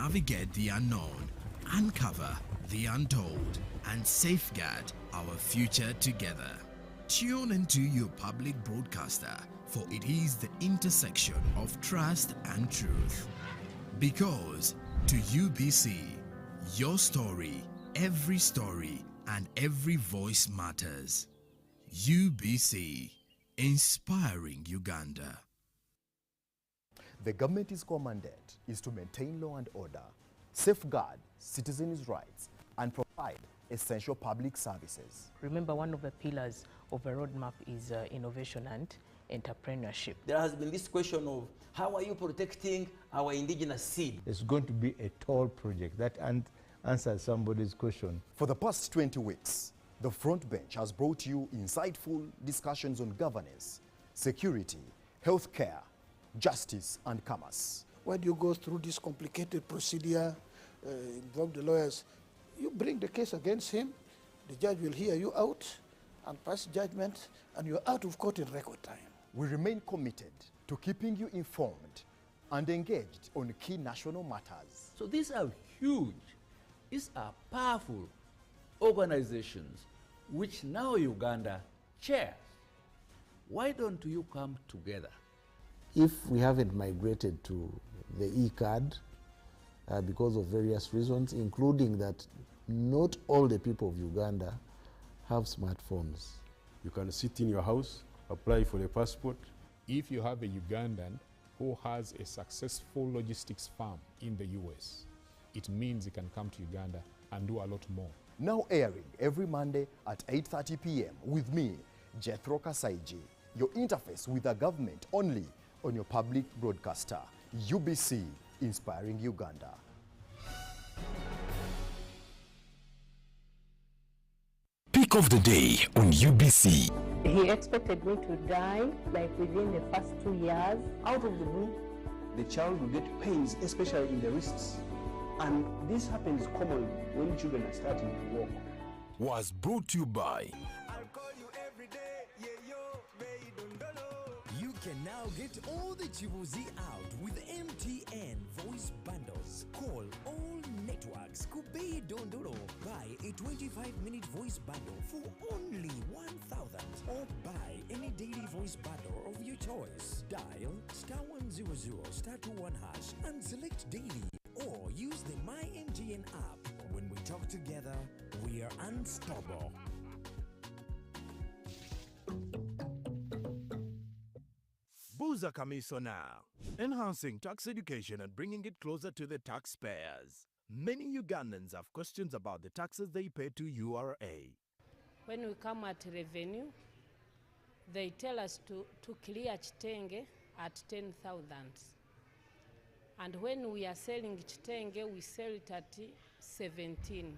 navigate the unknown, uncover the untold, and safeguard our future together. Tune into your public broadcaster, for it is the intersection of trust and truth. Because to UBC, your story, every story, and every voice matters. UBC, inspiring Uganda. The government's core mandate is to maintain law and order, safeguard citizens' rights, and provide essential public services. Remember, one of the pillars of a roadmap is innovation and entrepreneurship. There has been this question of how are you protecting our indigenous seed? It's going to be a tall project that answers somebody's question. For the past 20 weeks, the front bench has brought you insightful discussions on governance, security, healthcare, justice, and commerce. When you go through this complicated procedure, involve the lawyers, you bring the case against him, the judge will hear you out and pass judgment, and you're out of court in record time. We remain committed to keeping you informed and engaged on key national matters. So these are huge, these are powerful organizations which now Uganda chairs. Why don't you come together? If we haven't migrated to the e-card because of various reasons, including that not all the people of Uganda have smartphones. You can sit in your house, apply for a passport. If you have a Ugandan who has a successful logistics firm in the US, it means he can come to Uganda and do a lot more. Now airing every Monday at 8:30 p.m. with me, Jethro Kasaiji, your interface with the government only on your public broadcaster, UBC, inspiring Uganda. Pick of the day on UBC. He expected me to die like within the first 2 years. Out of the blue, the child will get pains, especially in the wrists. And this happens commonly when children are starting to walk. Was brought to you by. I'll call you every day, yeah, yo, baby, don't. You can now get all the Chibuzi out with MTN voice bundles. Call all networks. Kubei Dondoro. Buy a 25-minute voice bundle for only 1,000, or buy any daily voice bundle of your choice. Dial *100 *21# and select daily, or use the My MTN app. When we talk together, we are unstoppable. Buza Commissioner, enhancing tax education and bringing it closer to the taxpayers. Many Ugandans have questions about the taxes they pay to URA. When we come at revenue, they tell us to clear Chitenge at 10,000. And when we are selling Chitenge, we sell it at 17.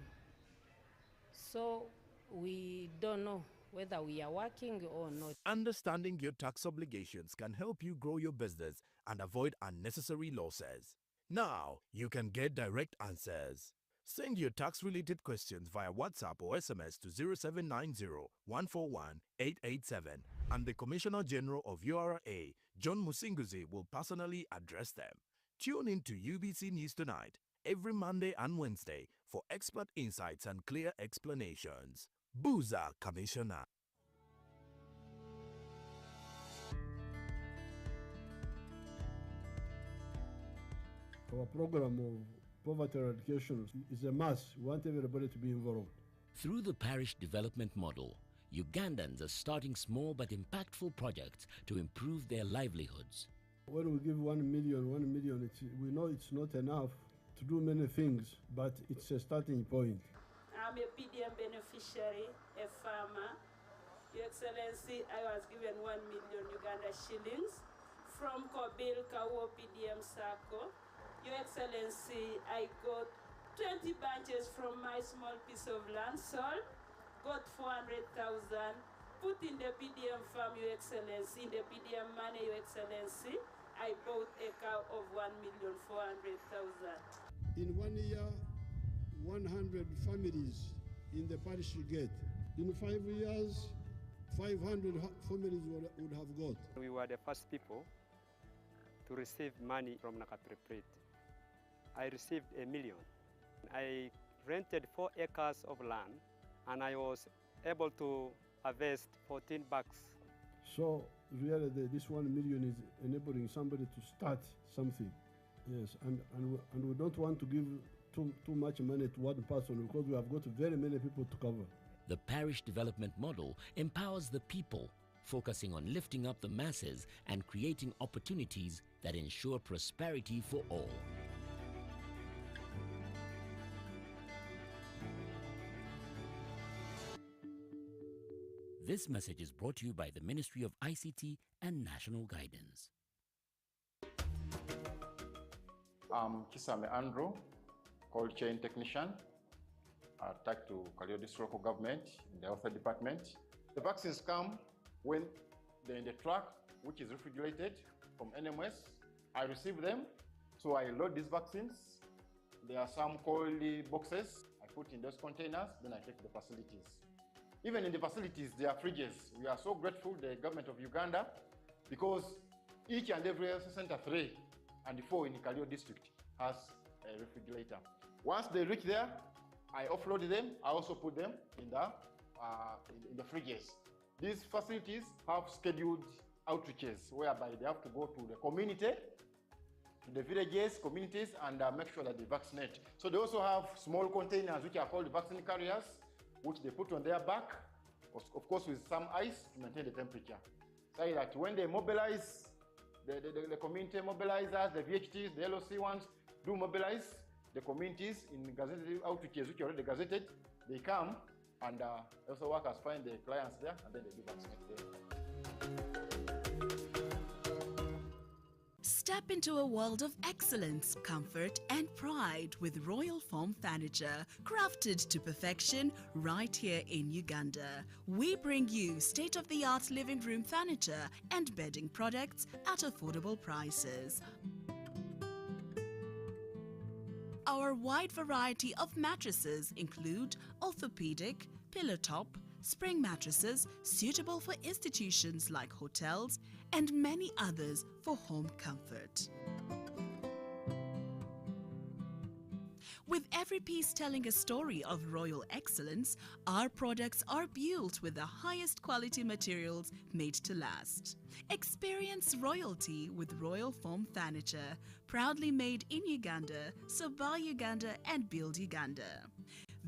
So we don't know whether we are working or not. Understanding your tax obligations can help you grow your business and avoid unnecessary losses. Now, you can get direct answers. Send your tax-related questions via WhatsApp or SMS to 0790-141-887, and the Commissioner General of URA, John Musinguzi, will personally address them. Tune in to UBC News Tonight every Monday and Wednesday for expert insights and clear explanations. Buza Commissioner. Our program of poverty eradication is a must. We want everybody to be involved. Through the parish development model, Ugandans are starting small but impactful projects to improve their livelihoods. When we give 1 million, we know it's not enough to do many things, but it's a starting point. I'm a PDM beneficiary, a farmer. Your Excellency, I was given 1 million Uganda shillings from Kobil Kawo PDM Sako. Your Excellency, I got 20 bunches from my small piece of land sold, got 400,000, put in the PDM farm, Your Excellency, in the PDM money, Your Excellency, I bought a cow of 1,400,000. In 1 year, 100 families in the parish you get. In 5 years, 500 families would have got. We were the first people to receive money from Nakatriprit. I received $1 million. I rented 4 acres of land, and I was able to harvest 14 bags. So really, this 1 million is enabling somebody to start something. Yes, and we don't want to give too much money to one person because we have got very many people to cover. The parish development model empowers the people, focusing on lifting up the masses and creating opportunities that ensure prosperity for all. This message is brought to you by the Ministry of ICT and National Guidance. I'm Kisame Andrew, cold chain technician. Attached to Kalio District Local Government in the health department. The vaccines come when they're in the truck, which is refrigerated from NMS. I receive them, so I load these vaccines. There are some cold boxes I put in those containers, then I take to the facilities. Even in the facilities, there are fridges. We are so grateful to the government of Uganda because each and every health center 3 and 4 in Kalio district has a refrigerator. Once they reach there, I offload them. I also put them in the fridges. These facilities have scheduled outreaches whereby they have to go to the community, to the villages, communities, and make sure that they vaccinate. So they also have small containers which are called vaccine carriers, which they put on their back, of course with some ice to maintain the temperature. So that when they mobilize, the community mobilizers, the VHTs, the LOC ones do mobilize the communities in gazetted outreaches which are already gazetted. They come and also workers find the clients there and then they do vaccinate them. Step into a world of excellence, comfort and pride with Royal Foam Furniture, crafted to perfection right here in Uganda. We bring you state-of-the-art living room furniture and bedding products at affordable prices. Our wide variety of mattresses include orthopedic, pillow top, spring mattresses suitable for institutions like hotels and many others for home comfort. With every piece telling a story of royal excellence, our products are built with the highest quality materials made to last. Experience royalty with Royal Foam Furniture, proudly made in Uganda, so buy Uganda and build Uganda.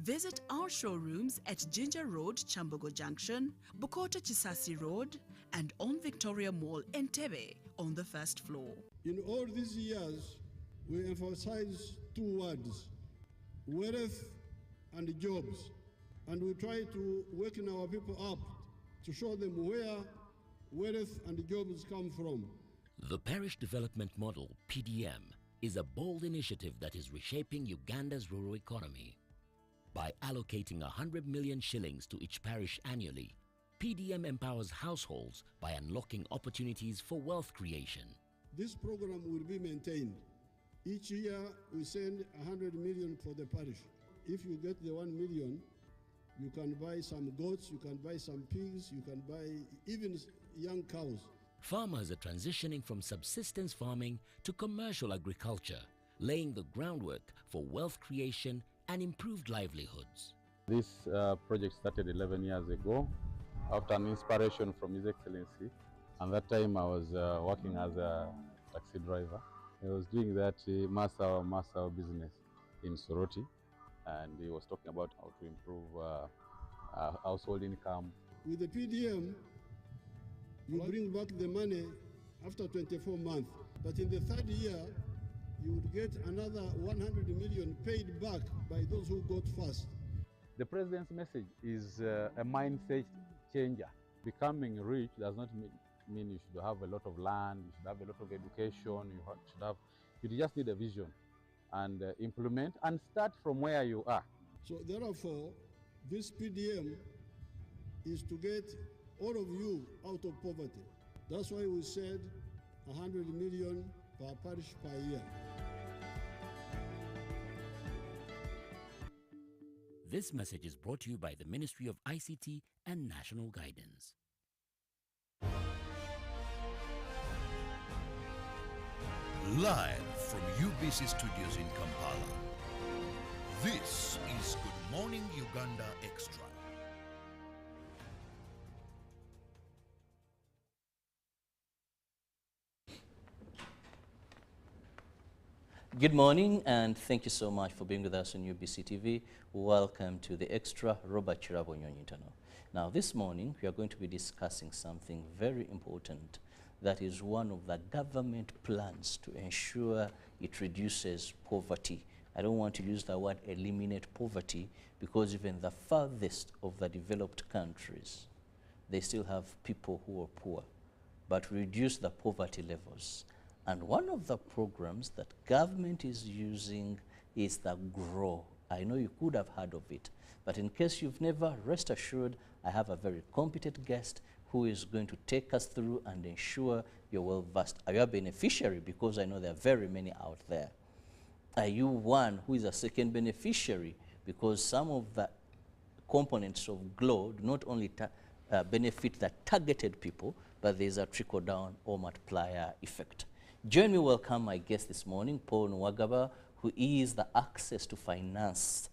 Visit our showrooms at Ginger Road, Chambogo Junction, Bukota Chisasi Road, and on Victoria Mall, Entebbe, on the first floor. In all these years, we emphasize 2 words, wealth and jobs. And we try to waken our people up to show them where wealth and jobs come from. The Parish Development Model, PDM, is a bold initiative that is reshaping Uganda's rural economy. By allocating 100 million shillings to each parish annually, PDM empowers households by unlocking opportunities for wealth creation. This program will be maintained. Each year we send 100 million for the parish. If you get the 1 million, you can buy some goats, you can buy some pigs, you can buy even young cows. Farmers are transitioning from subsistence farming to commercial agriculture, laying the groundwork for wealth creation and improved livelihoods. This project started 11 years ago after an inspiration from His Excellency. And that time I was working as a taxi driver. I was doing that Masao business in Soroti, and he was talking about how to improve household income. With the PDM, you bring back the money after 24 months. But in the 3rd year, you would get another 100 million paid back by those who got first. The President's message is a mindset changer. Becoming rich does not mean you should have a lot of land, you should have a lot of education, you just need a vision and implement and start from where you are. So therefore, this PDM is to get all of you out of poverty. That's why we said 100 million per parish per year. This message is brought to you by the Ministry of ICT and National Guidance. Live from UBC Studios in Kampala. This is Good Morning Uganda Extra. Good morning, and thank you so much for being with us on UBC TV. Welcome to the Extra. Robert Chirabo Nyonyintano. Now, this morning, we are going to be discussing something very important. That is one of the government plans to ensure it reduces poverty. I don't want to use the word eliminate poverty, because even the farthest of the developed countries, they still have people who are poor, but reduce the poverty levels. And one of the programs that government is using is the GROW. I know you could have heard of it, but in case you've never, rest assured, I have a very competent guest who is going to take us through and ensure you're well versed. Are you a beneficiary? Because I know there are very many out there. Are you one who is a second beneficiary? Because some of the components of GLOW do not only benefit the targeted people, but there's a trickle-down or multiplier effect. Join me, welcome my guest this morning, Paul Nwagaba, who is the Access to Finance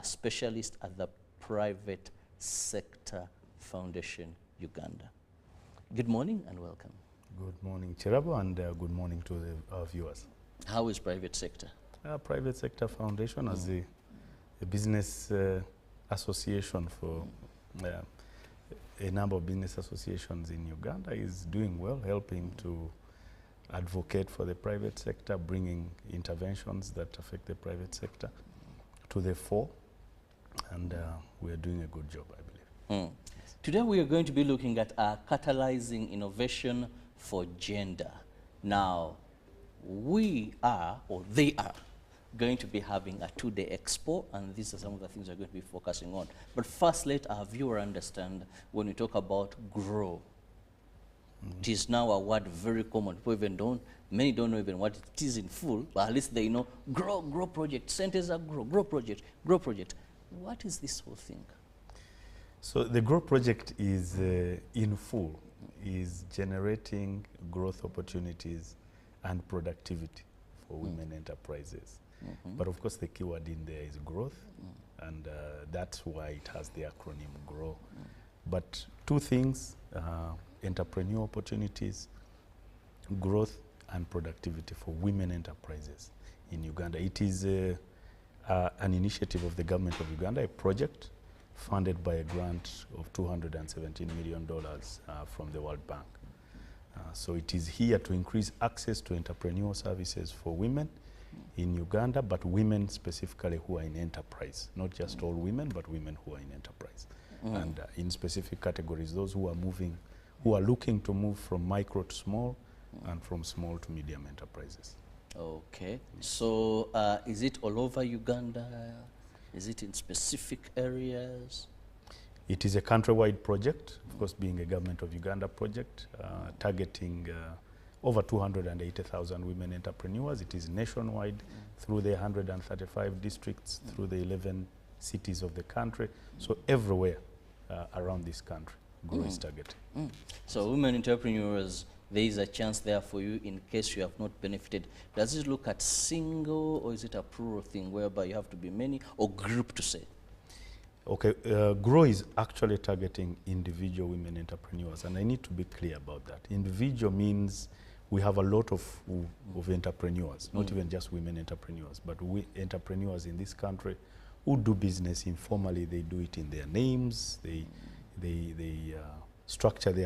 specialist at the Private Sector Foundation, Uganda. Good morning and welcome. Good morning, Chirabo, and good morning to our viewers. How is private sector? Private Sector Foundation as a business association for a number of business associations in Uganda is doing well, helping to advocate for the private sector, bringing interventions that affect the private sector to the fore, and we are doing a good job, I believe. Today we are going to be looking at catalyzing innovation for gender. Now, we are, or they are, going to be having a two-day expo, and these are some of the things we're going to be focusing on. But first, let our viewer understand when we talk about GROW. It is now a word very common. People many don't know even what it is in full, but at least they know GROW project, centers are GROW project, GROW project. What is this whole thing? So the GROW project is in full, is generating growth opportunities and productivity for women enterprises. But of course the keyword in there is growth, and that's why it has the acronym GROW. But two things, entrepreneurial opportunities, growth and productivity for women enterprises in Uganda. It is an initiative of the government of Uganda, a project funded by a grant of $217 million from the World Bank. So it is here to increase access to entrepreneurial services for women in Uganda, but women specifically who are in enterprise, not just all women, but women who are in enterprise. And in specific categories, those who are moving, who are looking to move from micro to small and from small to medium enterprises. Okay, so is it all over Uganda? Is it in specific areas? It is a countrywide project, of course being a Government of Uganda project, targeting over 280,000 women entrepreneurs. It is nationwide through the 135 districts, through the 11 cities of the country. So everywhere around this country, GROW is targeted. So women entrepreneurs, there is a chance there for you in case you have not benefited. Does it look at single, or is it a plural thing whereby you have to be many, or group to say? Okay, GROW is actually targeting individual women entrepreneurs, and I need to be clear about that. Individual means we have a lot of entrepreneurs, not even just women entrepreneurs, but entrepreneurs in this country who do business informally. They do it in their names, they structure their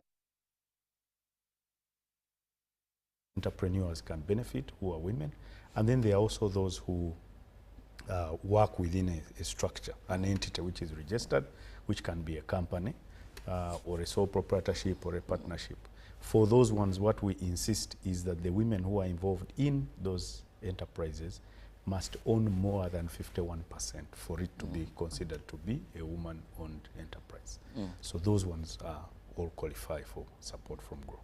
entrepreneurs can benefit, who are women, and then there are also those who work within a structure, an entity which is registered, which can be a company or a sole proprietorship or a partnership. For those ones, what we insist is that the women who are involved in those enterprises must own more than 51% for it to be considered to be a woman-owned enterprise. So those ones all qualify for support from GROW.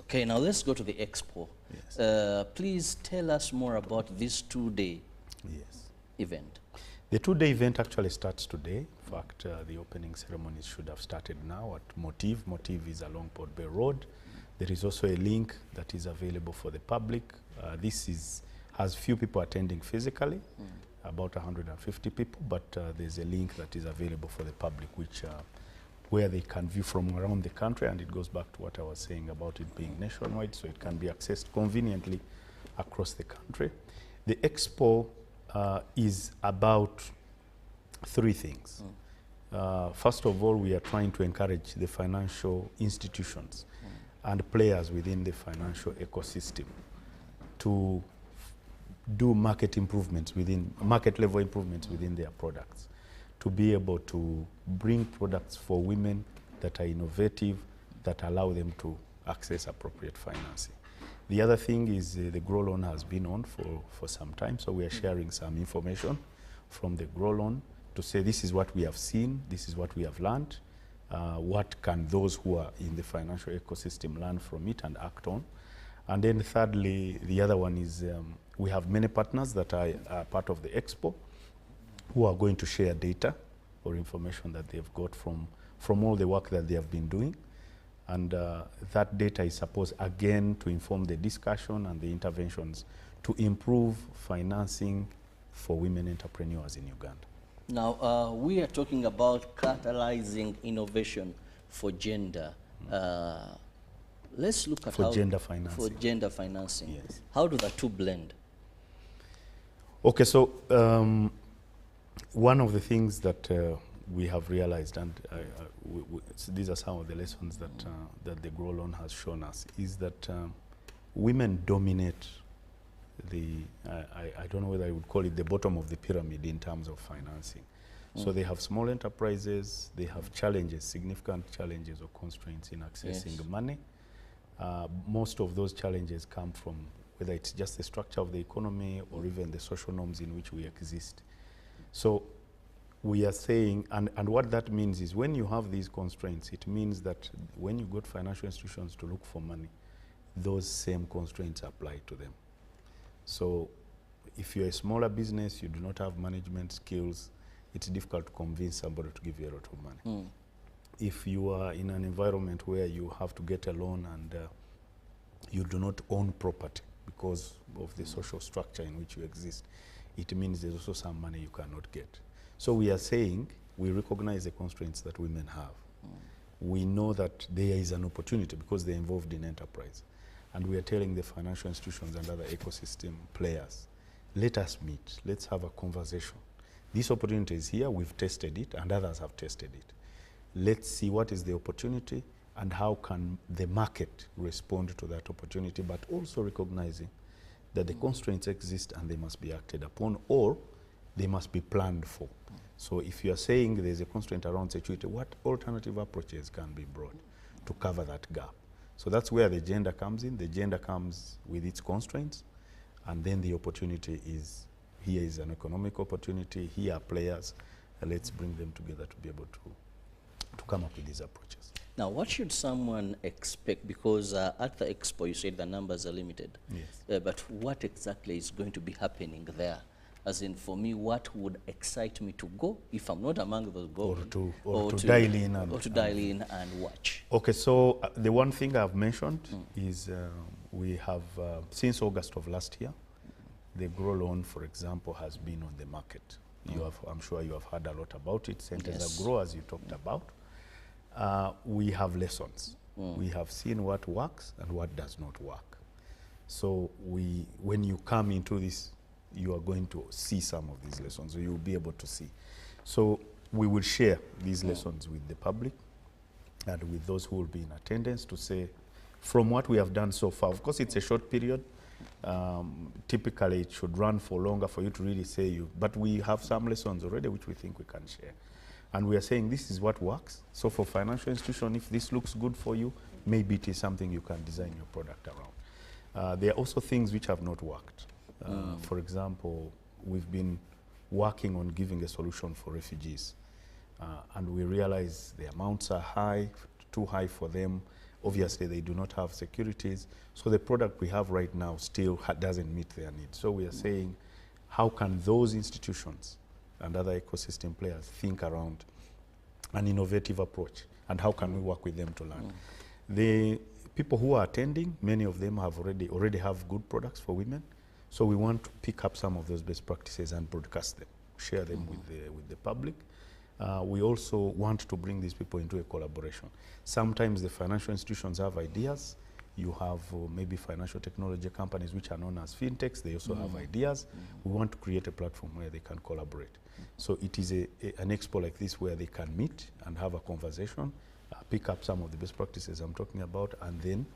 Okay, now let's go to the expo. Yes. Please tell us more about this two-day event. The two-day event actually starts today. In fact, the opening ceremonies should have started now at Motive. Motive is along Port Bay Road. There is also a link that is available for the public. This is has few people attending physically, about 150 people, but there's a link that is available for the public, which where they can view from around the country, and it goes back to what I was saying about it being nationwide, so it can be accessed conveniently across the country. The expo is about three things. First of all, we are trying to encourage the financial institutions and players within the financial ecosystem to do market level improvements within their products, to be able to bring products for women that are innovative, that allow them to access appropriate financing. The other thing is the Grow Loan has been on for some time, so we are sharing some information from the Grow Loan to say this is what we have seen, this is what we have learned, what can those who are in the financial ecosystem learn from it and act on. And then thirdly, the other one is we have many partners that are part of the expo who are going to share data or information that they've got from all the work that they have been doing. And that data is supposed, again, to inform the discussion and the interventions to improve financing for women entrepreneurs in Uganda. Now, we are talking about catalyzing innovation for gender. Let's look at gender financing. For gender financing. Yes. How do the two blend? Okay, so one of the things that we have realized, and so these are some of the lessons that the Grow Loan has shown us, is that women dominate I don't know whether I would call it the bottom of the pyramid in terms of financing. So they have small enterprises, they have challenges, significant challenges or constraints in accessing money. Most of those challenges come from whether it's just the structure of the economy or even the social norms in which we exist. So we are saying, and what that means is when you have these constraints, it means that when you go to financial institutions to look for money, those same constraints apply to them. So if you're a smaller business, you do not have management skills, it's difficult to convince somebody to give you a lot of money. If you are in an environment where you have to get a loan and you do not own property because of the social structure in which you exist, it means there's also some money you cannot get. So we are saying we recognize the constraints that women have. We know that there is an opportunity because they're involved in enterprise. And we are telling the financial institutions and other ecosystem players, let us meet, let's have a conversation. This opportunity is here, we've tested it, and others have tested it. Let's see what is the opportunity and how can the market respond to that opportunity, but also recognizing that the constraints exist and they must be acted upon, or they must be planned for. So if you are saying there's a constraint around security, what alternative approaches can be brought to cover that gap? So that's where the gender comes in. The gender comes with its constraints, and then the opportunity is, here is an economic opportunity, here are players, let's bring them together to be able to come up with these approaches. Now, what should someone expect? Because at the expo, you said the numbers are limited. Yes. But what exactly is going to be happening there? As in, for me, what would excite me to go if I'm not among those going? Or to dial in. Or to dial in and watch. Okay, so the one thing I've mentioned is we have, since August of last year, the Grow Loan, for example, has been on the market. I'm sure you have heard a lot about it. Centers Grow, as you talked about. We have lessons. We have seen what works and what does not work. So when you come into this, you are going to see some of these lessons, or you'll be able to see. So we will share these lessons with the public and with those who will be in attendance to say, from what we have done so far, of course it's a short period, typically it should run for longer for you to really say but we have some lessons already which we think we can share. And we are saying this is what works. So for financial institution, if this looks good for you, maybe it is something you can design your product around. There are also things which have not worked. For example, we've been working on giving a solution for refugees. And we realize the amounts are high, too high for them. Obviously, they do not have securities. So the product we have right now still doesn't meet their needs. So we are saying, how can those institutions and other ecosystem players think around an innovative approach? And how can we work with them to learn? The people who are attending, many of them have already have good products for women. So we want to pick up some of those best practices and broadcast them, share them with the public. We also want to bring these people into a collaboration. Sometimes the financial institutions have ideas. You have maybe financial technology companies which are known as fintechs. They also have ideas. We want to create a platform where they can collaborate. So it is an expo like this where they can meet and have a conversation, pick up some of the best practices I'm talking about, and then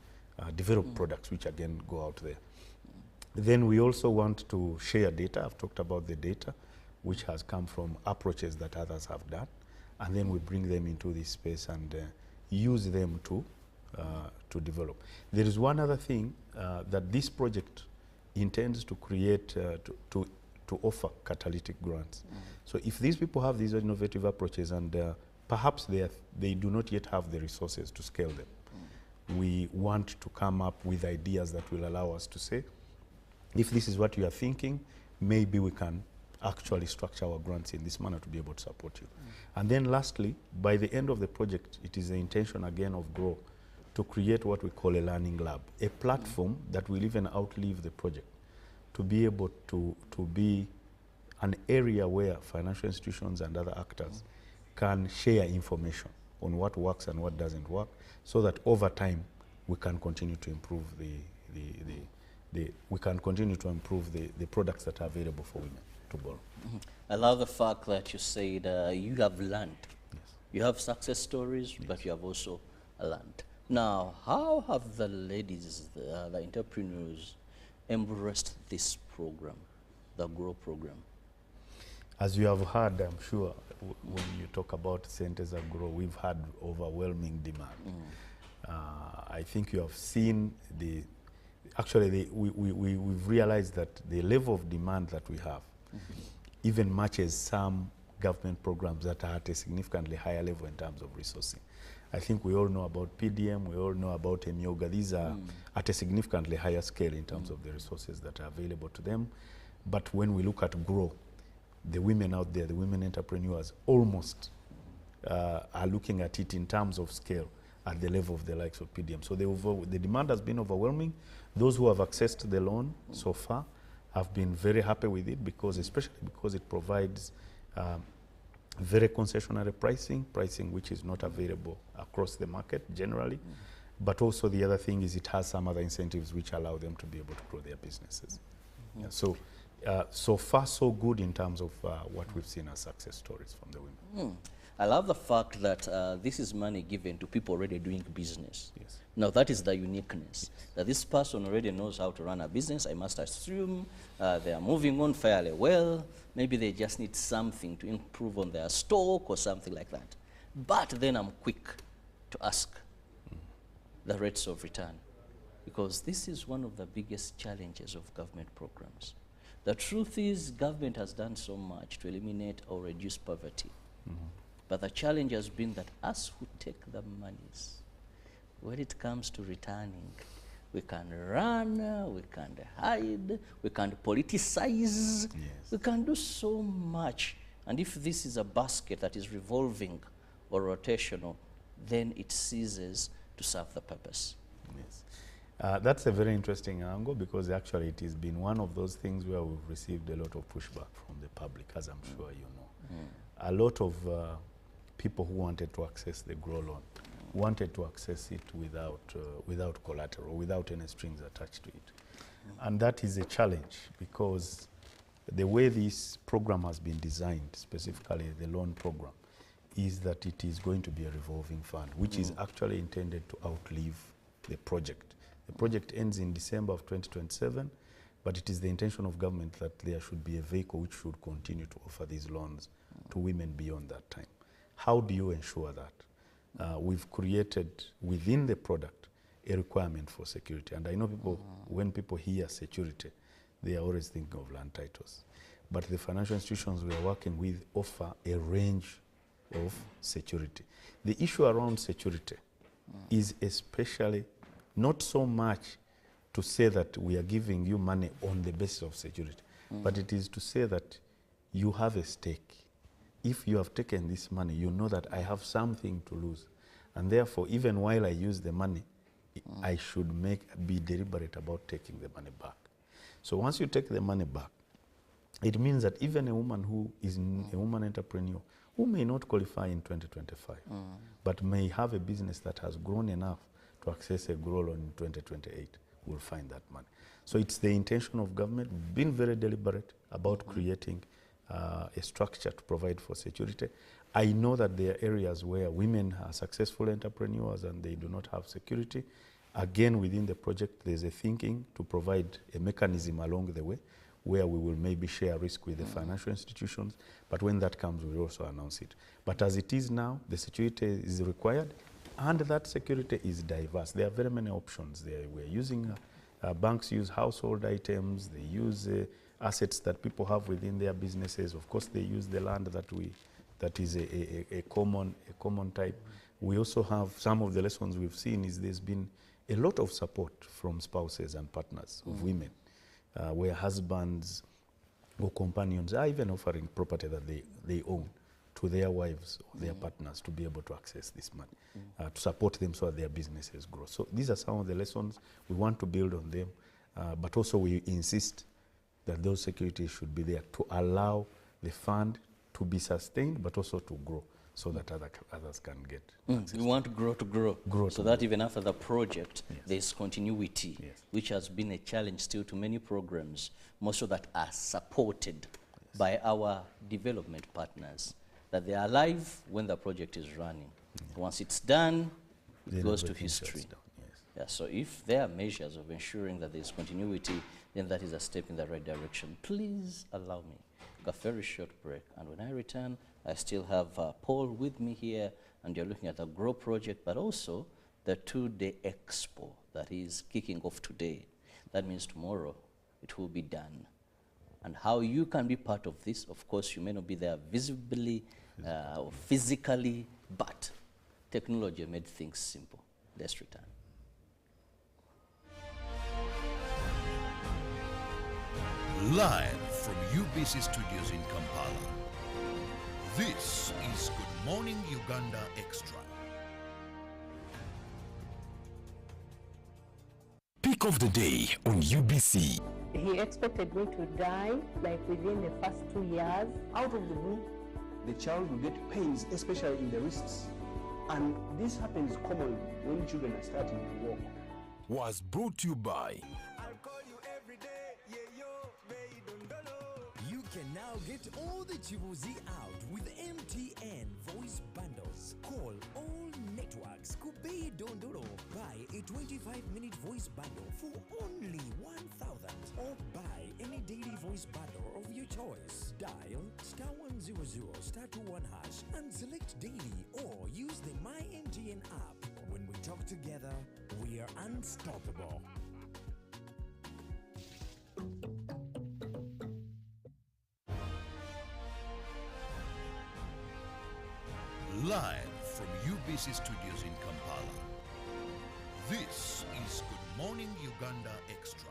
develop products which again go out there. Then we also want to share data. I've talked about the data which has come from approaches that others have done, and then we bring them into this space and use them to develop. There is one other thing that this project intends to create, to offer catalytic grants. So if these people have these innovative approaches and perhaps they do not yet have the resources to scale them, we want to come up with ideas that will allow us to say, if this is what you are thinking, maybe we can actually structure our grants in this manner to be able to support you. And then lastly, by the end of the project, it is the intention again of GROW to create what we call a learning lab, a platform that will even outlive the project, to be able to be an area where financial institutions and other actors can share information on what works and what doesn't work, so that over time we can continue to improve the products that are available for women to borrow. I love the fact that you said you have learned. Yes. You have success stories, but you have also learned. Now, how have the ladies, the entrepreneurs, embraced this program, the GROW program? As you have heard, I'm sure, when you talk about centers that grow, we've had overwhelming demand. I think you have seen we've realized that the level of demand that we have even matches some government programs that are at a significantly higher level in terms of resourcing. I think we all know about PDM, we all know about Emyoga. These are at a significantly higher scale in terms of the resources that are available to them. But when we look at GROW, the women out there, the women entrepreneurs, almost are looking at it in terms of scale at the level of the likes of PDM. So the demand has been overwhelming. Those who have accessed the loan so far have been very happy with it, especially because it provides very concessionary pricing which is not available across the market generally. But also the other thing is it has some other incentives which allow them to be able to grow their businesses. Yeah, so far so good in terms of what we've seen as success stories from the women. I love the fact that this is money given to people already doing business. Yes. Now that is the uniqueness, that this person already knows how to run a business. I must assume they are moving on fairly well. Maybe they just need something to improve on their stock or something like that. But then I'm quick to ask the rates of return, because this is one of the biggest challenges of government programs. The truth is, government has done so much to eliminate or reduce poverty. But the challenge has been that us who take the monies, when it comes to returning, we can run, we can hide, we can politicize, we can do so much. And if this is a basket that is revolving or rotational, then it ceases to serve the purpose. Yes. That's a very interesting angle, because actually it has been one of those things where we've received a lot of pushback from the public, as I'm sure you know. A lot of people who wanted to access the GROW loan wanted to access it without collateral, without any strings attached to it. And that is a challenge, because the way this program has been designed, specifically the loan program, is that it is going to be a revolving fund, which is actually intended to outlive the project. The project ends in December of 2027, but it is the intention of government that there should be a vehicle which should continue to offer these loans to women beyond that time. How do you ensure that? We've created within the product a requirement for security. And I know people, when people hear security, they are always thinking of land titles. But the financial institutions we are working with offer a range of security. The issue around security is especially not so much to say that we are giving you money on the basis of security, but it is to say that you have a stake. If you have taken this money, you know that I have something to lose. And therefore, even while I use the money, I should be deliberate about taking the money back. So once you take the money back, it means that even a woman who is a woman entrepreneur who may not qualify in 2025, but may have a business that has grown enough to access a grow loan in 2028, will find that money. So it's the intention of government, being very deliberate about creating a structure to provide for security. I know that there are areas where women are successful entrepreneurs and they do not have security. Again, within the project, there's a thinking to provide a mechanism along the way where we will maybe share risk with the financial institutions, but when that comes, we'll also announce it. But as it is now, the security is required, and that security is diverse. There are very many options there. We're using, banks use household items, they use assets that people have within their businesses. Of course, they use the land that is a common type. We also have, some of the lessons we've seen is there's been a lot of support from spouses and partners of women, where husbands or companions are even offering property that they own to their wives or their partners to be able to access this money, to support them so that their businesses grow. So these are some of the lessons. We want to build on them, but also we insist that those securities should be there to allow the fund to be sustained, but also to grow so that others can get access. We want to grow so that even after the project, Yes. there's continuity, which has been a challenge still to many programs, most of that are supported by our development partners, that they are alive when the project is running. Once it's done, it Then goes to everything shuts history. down, yes. Yeah, so if there are measures of ensuring that there's continuity, then that is a step in the right direction. Please allow me a very short break, and when I return, I still have Paul with me here, and you're looking at the GROW project, but also the two-day expo that is kicking off today. That means tomorrow it will be done. And how you can be part of this, of course, you may not be there visibly or physically, but technology made things simple. Let's return. Live from UBC Studios in Kampala. This is Good Morning Uganda Extra. Pick of the day on UBC. He expected me to die like within the first 2 years. Out of the blue, the child will get pains, especially in the wrists. And this happens commonly when children are starting to walk. Was brought to you by. You can now get all the Chibuzi out with MTN voice bundles. Call all networks. Kubei Dondoro. Buy a 25-minute voice bundle for only 1,000. Or buy any daily voice bundle of your choice. Dial *100 *21# and select daily, or use the My MTN app. When we talk together, we are unstoppable. Live from UBC Studios in Kampala. This is Good Morning Uganda Extra.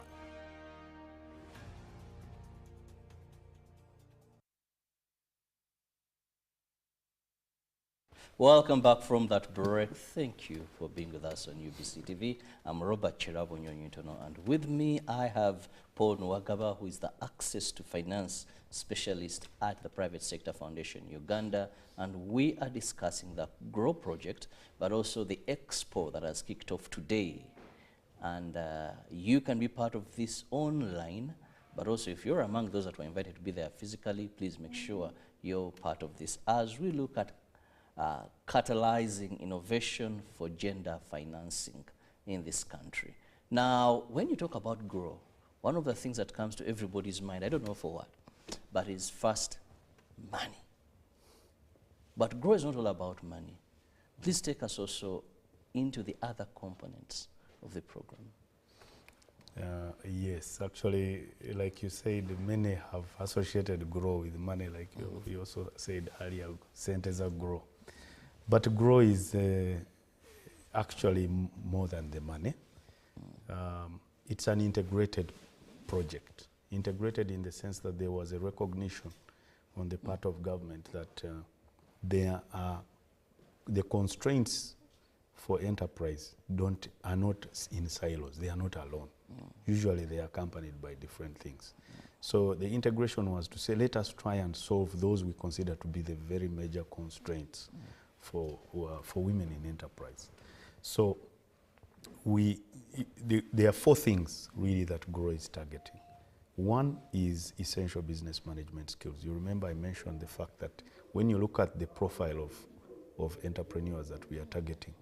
Welcome back from that break. Thank you for being with us on UBC TV. I'm Robert Chirabo Nyonyutono, and with me I have Paul Nwagaba, who is the Access to Finance Specialist at the Private Sector Foundation Uganda, and we are discussing the GROW project, but also the expo that has kicked off today. And you can be part of this online, but also if you're among those that were invited to be there physically, please make sure you're part of this as we look at catalyzing innovation for gender financing in this country. Now, when you talk about GROW, one of the things that comes to everybody's mind, I don't know for what, but is first money. But GROW is not all about money. Please take us also into the other components of the program. Yes, actually, like you said, many have associated GROW with money, like you also said earlier, centers of GROW. But GROW is actually more than the money. It's an integrated project. Integrated in the sense that there was a recognition on the part of government that there are the constraints for enterprise are not in silos. They are not alone. Usually they are accompanied by different things. So the integration was to say, let us try and solve those we consider to be the very major constraints for women in enterprise. So there are 4 things really that GROW is targeting. One is essential business management skills. You remember I mentioned the fact that when you look at the profile of entrepreneurs that we are targeting,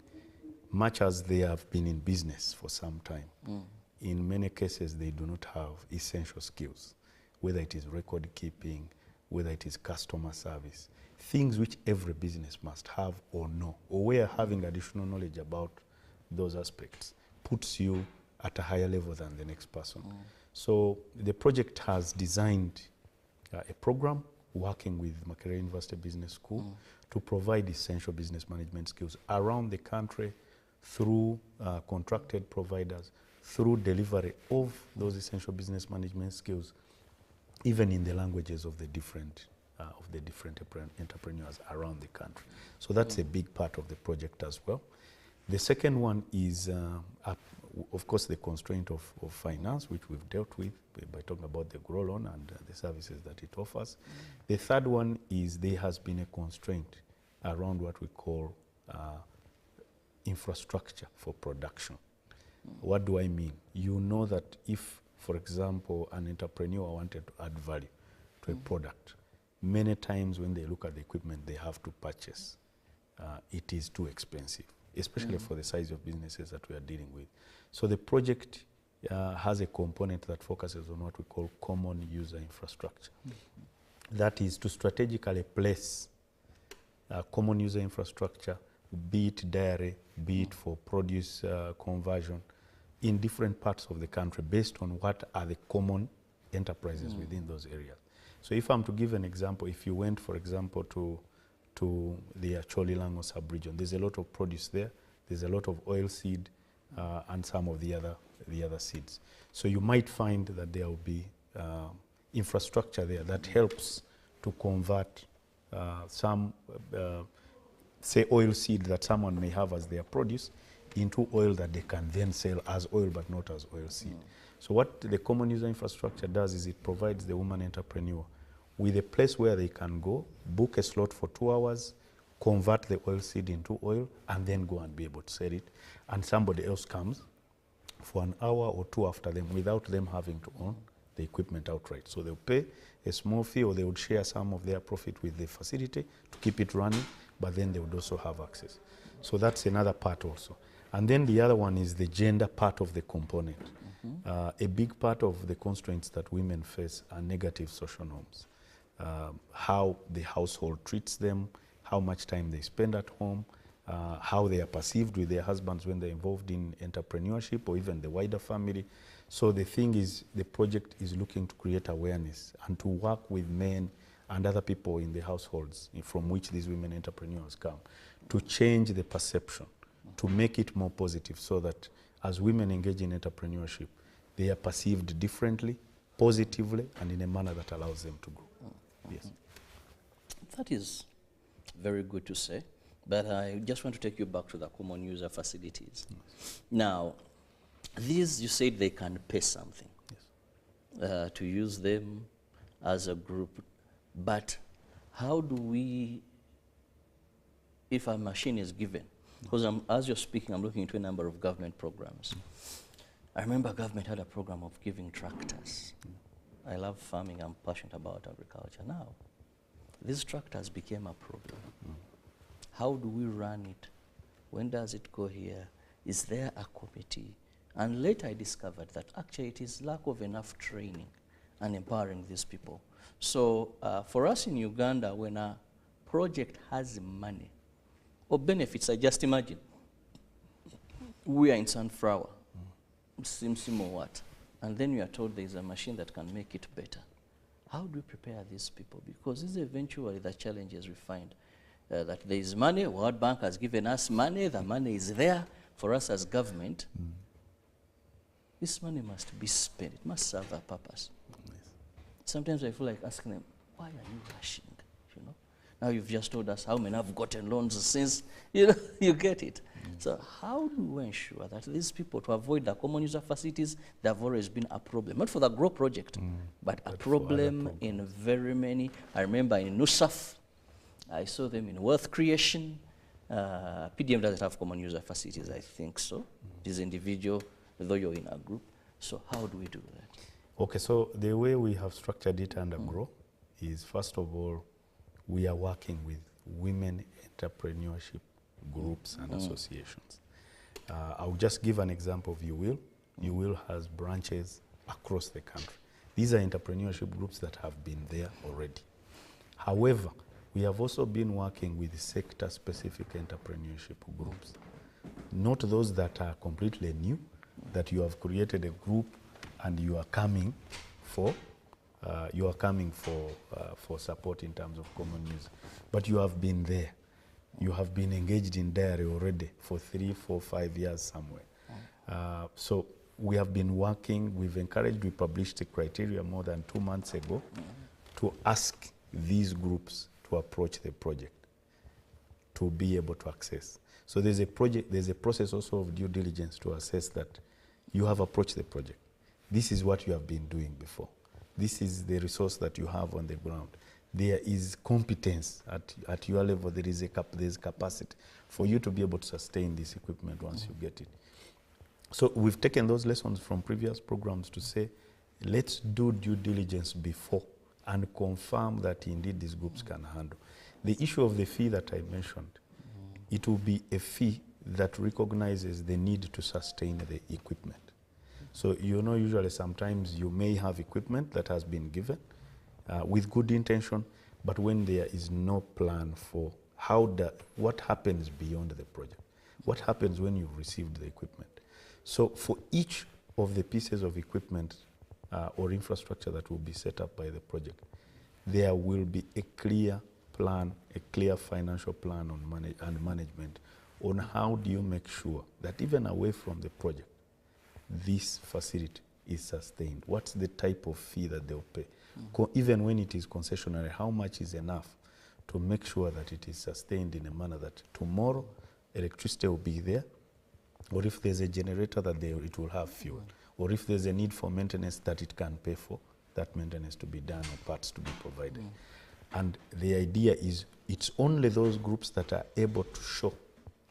much as they have been in business for some time, in many cases they do not have essential skills, whether it is record keeping, whether it is customer service, things which every business must have or know, or where having additional knowledge about those aspects puts you at a higher level than the next person. So the project has designed a program working with Makerere University Business School to provide essential business management skills around the country through contracted providers, through delivery of those essential business management skills, even in the languages of the different entrepreneurs around the country. So that's a big part of the project as well. The second one is, of course, the constraint of finance, which we've dealt with by talking about the GROW loan and the services that it offers. The third one is there has been a constraint around what we call infrastructure for production. What do I mean? You know that if, for example, an entrepreneur wanted to add value to a product, many times when they look at the equipment they have to purchase, it is too expensive, especially for the size of businesses that we are dealing with. So the project has a component that focuses on what we call common user infrastructure. That is to strategically place common user infrastructure, be it dairy, be it for produce conversion, in different parts of the country based on what are the common enterprises within those areas. So if I'm to give an example, if you went, for example, to the Acholi Lango sub-region, there's a lot of produce there, there's a lot of oil seed and some of the other seeds. So you might find that there will be infrastructure there that helps to convert some, say, oil seed that someone may have as their produce into oil that they can then sell as oil but not as oil seed. So what the common user infrastructure does is it provides the woman entrepreneur with a place where they can go, book a slot for 2 hours, convert the oil seed into oil, and then go and be able to sell it. And somebody else comes for an hour or 2 after them without them having to own the equipment outright. So they'll pay a small fee, or they would share some of their profit with the facility to keep it running, but then they would also have access. So that's another part also. And then the other one is the gender part of the component. A big part of the constraints that women face are negative social norms. How the household treats them, how much time they spend at home, how they are perceived with their husbands when they're involved in entrepreneurship or even the wider family. So the thing is, the project is looking to create awareness and to work with men and other people in the households from which these women entrepreneurs come to change the perception, to make it more positive, so that as women engage in entrepreneurship, they are perceived differently, positively, and in a manner that allows them to grow. Yes. That is very good to say, but I just want to take you back to the common user facilities. Yes. Now, these, you said they can pay something to use them as a group, but how do we, if a machine is given, because as you're speaking, I'm looking into a number of government programs. I remember government had a program of giving tractors. I love farming, I'm passionate about agriculture. Now, these tractors became a problem. How do we run it? When does it go here? Is there a committee? And later I discovered that actually it is lack of enough training and empowering these people. So for us in Uganda, when a project has money or benefits, I just imagine, we are in Sunflower, Simsim or what, and then we are told there is a machine that can make it better. How do we prepare these people? Because this is eventually the challenges we find. That there is money, World Bank has given us money, the money is there for us as government. This money must be spent, it must serve a purpose. Sometimes I feel like asking them, why are you rushing? You know? Now you've just told us how many have gotten loans since, you know, you get it. So how do we ensure that these people, to avoid the common user facilities, that have always been a problem, not for the GROW project, but a problem in very many. I remember in NUSAF, I saw them in wealth creation. PDM doesn't have common user facilities, I think so. It is individual, though you're in a group. So how do we do that? Okay, so the way we have structured it under GROW is, first of all, we are working with women entrepreneurship groups and associations. I'll just give an example of UWIL. UWIL has branches across the country. These are entrepreneurship groups that have been there already. However, we have also been working with sector-specific entrepreneurship groups, not those that are completely new, that you have created a group and you are coming for for support in terms of common use, but you have been there. You have been engaged in dairy already for 3, 4, 5 years somewhere. So we have been working, we published a criteria more than 2 months ago to ask these groups to approach the project to be able to access. So there's a process also of due diligence to assess that you have approached the project. This is what you have been doing before. This is the resource that you have on the ground. There is competence at your level. There's capacity for you to be able to sustain this equipment once you get it. So we've taken those lessons from previous programs to say, let's do due diligence before and confirm that indeed these groups can handle. The issue of the fee that I mentioned, it will be a fee that recognizes the need to sustain the equipment. So usually sometimes you may have equipment that has been given with good intention, but when there is no plan for what happens beyond the project, what happens when you've received the equipment. So for each of the pieces of equipment or infrastructure that will be set up by the project, there will be a clear plan, a clear financial plan and management on how do you make sure that even away from the project, this facility is sustained. What's the type of fee that they'll pay? Even when it is concessionary, how much is enough to make sure that it is sustained in a manner that tomorrow electricity will be there, or if there's a generator that it will have fuel, or if there's a need for maintenance that it can pay for, that maintenance to be done or parts to be provided. And the idea is it's only those groups that are able to show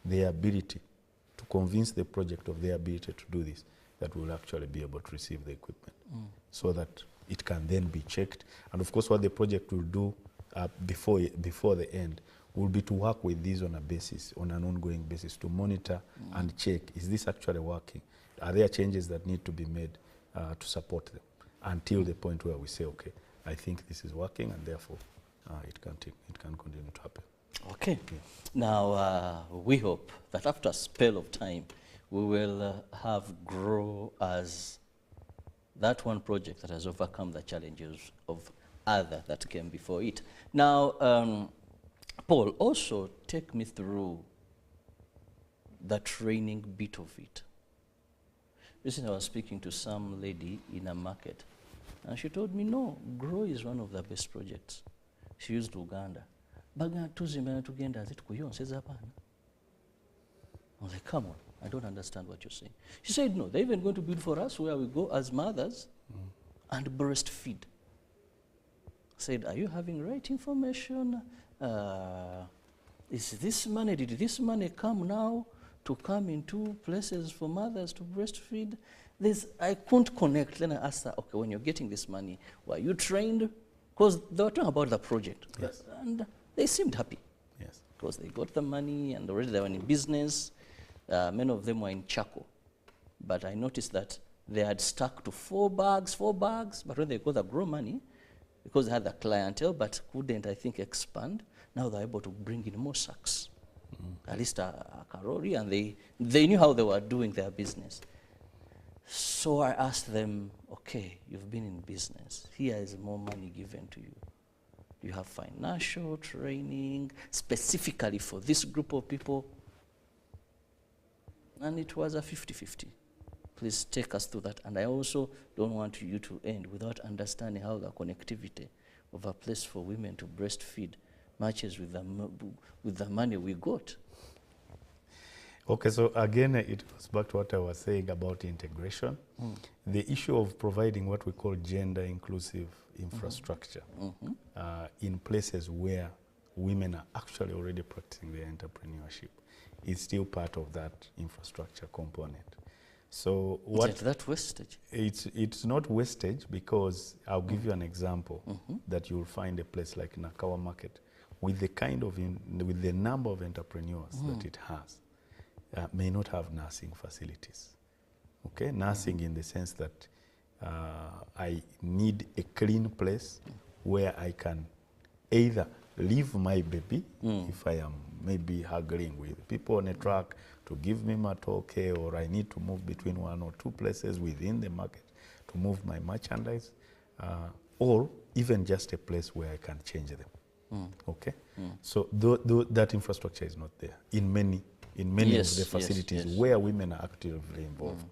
their ability to convince the project of their ability to do this that will actually be able to receive the equipment so that it can then be checked. And of course, what the project will do before the end will be to work with these on an ongoing basis, to monitor and check, is this actually working? Are there changes that need to be made to support them until the point where we say, okay, I think this is working, and therefore it can continue to happen. Okay. Now, we hope that after a spell of time, we will have GROW as that one project that has overcome the challenges of other that came before it. Now, Paul, also take me through the training bit of it. Recently, I was speaking to some lady in a market, and she told me, no, GROW is one of the best projects. She used Uganda. I was like, come on, I don't understand what you're saying. She said, no, they're even going to build for us where we go as mothers and breastfeed. I said, are you having right information? Did this money come now to come into places for mothers to breastfeed? I couldn't connect. Then I asked her, okay, when you're getting this money, were you trained? Because they were talking about the project. Yes. And they seemed happy. Yes. Because they got the money and already they were in business. Many of them were in Chaco. But I noticed that they had stuck to 4 bags, but when they got the GROW money, because they had the clientele but couldn't, I think, expand, now they're able to bring in more sacks, at least a karori, and they knew how they were doing their business. So I asked them, okay, you've been in business. Here is more money given to you. Do you have financial training specifically for this group of people? And it was a 50-50. Please take us through that. And I also don't want you to end without understanding how the connectivity of a place for women to breastfeed matches with the money we got. Okay, so again, it goes back to what I was saying about integration. The issue of providing what we call gender inclusive infrastructure in places where women are actually already practicing their entrepreneurship is still part of that infrastructure component. So what is that wastage? It's not wastage, because I'll give you an example that you'll find a place like Nakawa Market with the kind of with the number of entrepreneurs that it has. May not have nursing facilities. Okay, nursing in the sense that I need a clean place where I can either leave my baby if I am maybe haggling with people on a truck to give me matoke, or I need to move between 1 or 2 places within the market to move my merchandise, or even just a place where I can change them. Okay, so that infrastructure is not there in many Yes, of the facilities yes. where women are actively involved.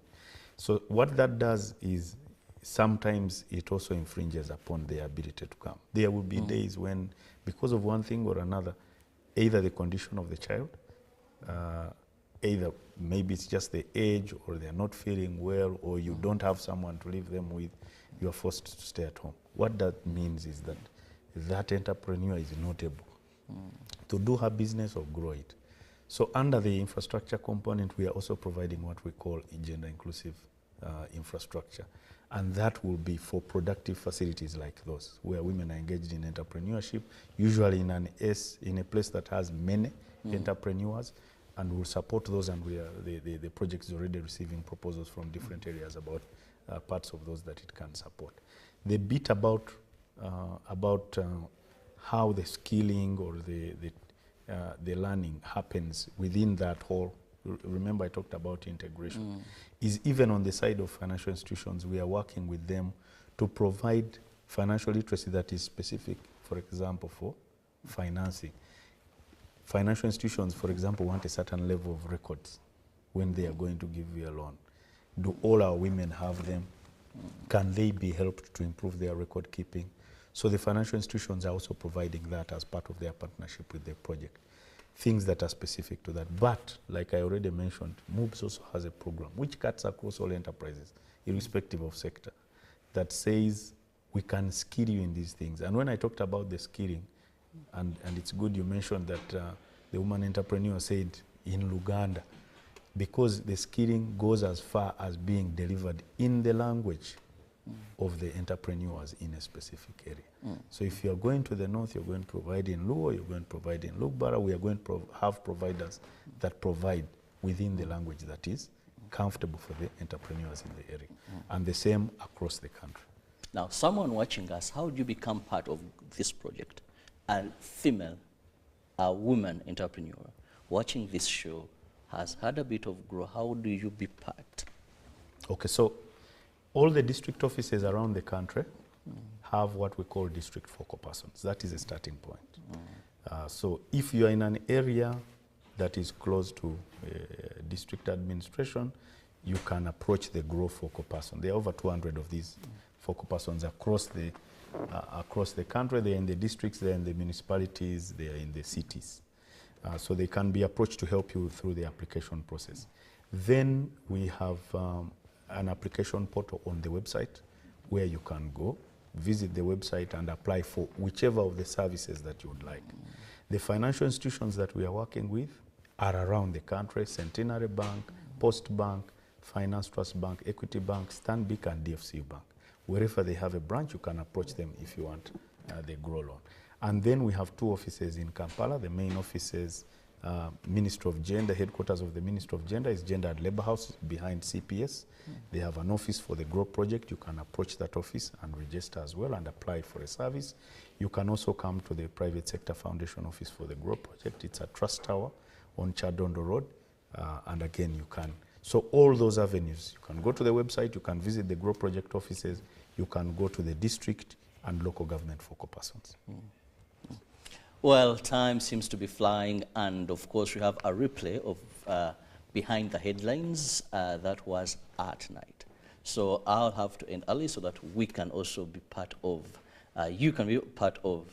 So what that does is sometimes it also infringes upon their ability to come. There will be days when, because of one thing or another, either the condition of the child, either maybe it's just the age, or they're not feeling well, or you don't have someone to leave them with, you are forced to stay at home. What that means is that that entrepreneur is not able to do her business or grow it. So under the infrastructure component, we are also providing what we call gender inclusive infrastructure. And that will be for productive facilities like those, where women are engaged in entrepreneurship, usually in a place that has many entrepreneurs, and we'll support those, and the project is already receiving proposals from different areas about parts of those that it can support. The bit about how the skilling or the learning happens within that whole, remember I talked about integration, is even on the side of financial institutions, we are working with them to provide financial literacy that is specific, for example, for financing. Financial institutions, for example, want a certain level of records when they are going to give you a loan. Do all our women have them? Can they be helped to improve their record keeping? So the financial institutions are also providing that as part of their partnership with the project. Things that are specific to that. But, like I already mentioned, MOOBS also has a program which cuts across all enterprises, irrespective of sector, that says we can skill you in these things. And when I talked about the skilling, and it's good you mentioned that the woman entrepreneur said in Uganda, because the skilling goes as far as being delivered in the language of the entrepreneurs in a specific area. So if you're going to the north, you're going to provide in Luo, you're going to provide in Lugbara, we are going to have providers that provide within the language that is comfortable for the entrepreneurs in the area. And the same across the country. Now, someone watching us, how do you become part of this project? A female, a woman entrepreneur watching this show has had a bit of growth. How do you be part? Okay, so all the district offices around the country have what we call district focal persons. That is a starting point. So if you are in an area that is close to district administration, you can approach the GROW focal person. There are over 200 of these focal persons across the country. They're in the districts, they're in the municipalities, they're in the cities. So they can be approached to help you through the application process. Then we have an application portal on the website where you can go, visit the website and apply for whichever of the services that you would like. The financial institutions that we are working with are around the country: Centenary Bank, Post Bank, Finance Trust Bank, Equity Bank, Stanbic and DFC Bank. Wherever they have a branch, you can approach them if you want the GROW loan. And then we have 2 offices in Kampala. The main offices, Ministry of Gender, headquarters of the Ministry of Gender is Gender and Labour House behind CPS. They have an office for the GROW project. You can approach that office and register as well and apply for a service. You can also come to the Private Sector Foundation office for the GROW project. It's a Trust Tower on Chadondo Road. And again, you can. So all those avenues, you can go to the website, you can visit the GROW project offices, you can go to the district and local government focal persons. Well, time seems to be flying, and of course we have a replay of Behind the Headlines that was at night. So I'll have to end early so that we can also be part of, you can be part of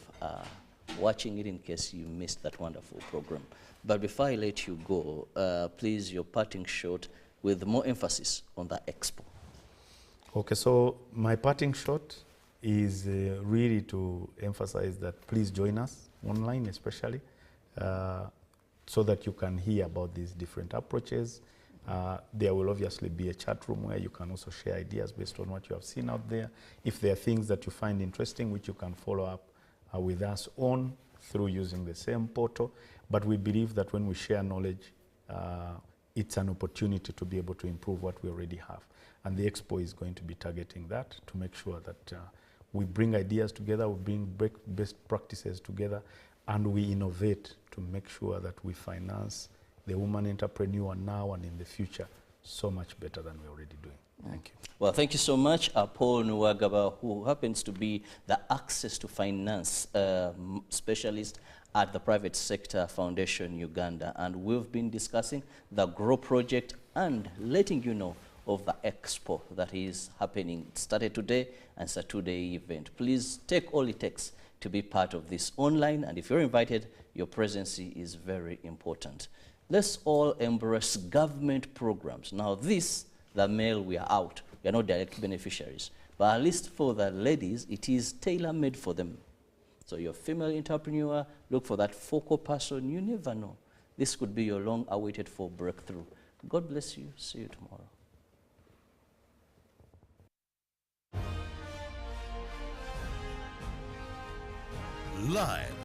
watching it in case you missed that wonderful program. But before I let you go, please, your parting shot with more emphasis on the expo. Okay, so my parting shot is really to emphasize that please join us online, especially, so that you can hear about these different approaches. There will obviously be a chat room where you can also share ideas based on what you have seen out there. If there are things that you find interesting, which you can follow up with us on through using the same portal. But we believe that when we share knowledge, it's an opportunity to be able to improve what we already have. And the expo is going to be targeting that to make sure that we bring ideas together, we bring best practices together, and we innovate to make sure that we finance the woman entrepreneur now and in the future so much better than we're already doing. Thank you. Well, thank you so much, Paul Nwagaba, who happens to be the Access to Finance specialist at the Private Sector Foundation Uganda. And we've been discussing the GROW project and letting you know of the expo that is happening. It started today and it's a two-day event. Please take all it takes to be part of this online, and if you're invited, your presence is very important. Let's all embrace government programs. Now this, the male, we are out. We are not direct beneficiaries. But at least for the ladies, it is tailor-made for them. So your female entrepreneur, look for that focal person. You never know. This could be your long-awaited for breakthrough. God bless you. See you tomorrow. Live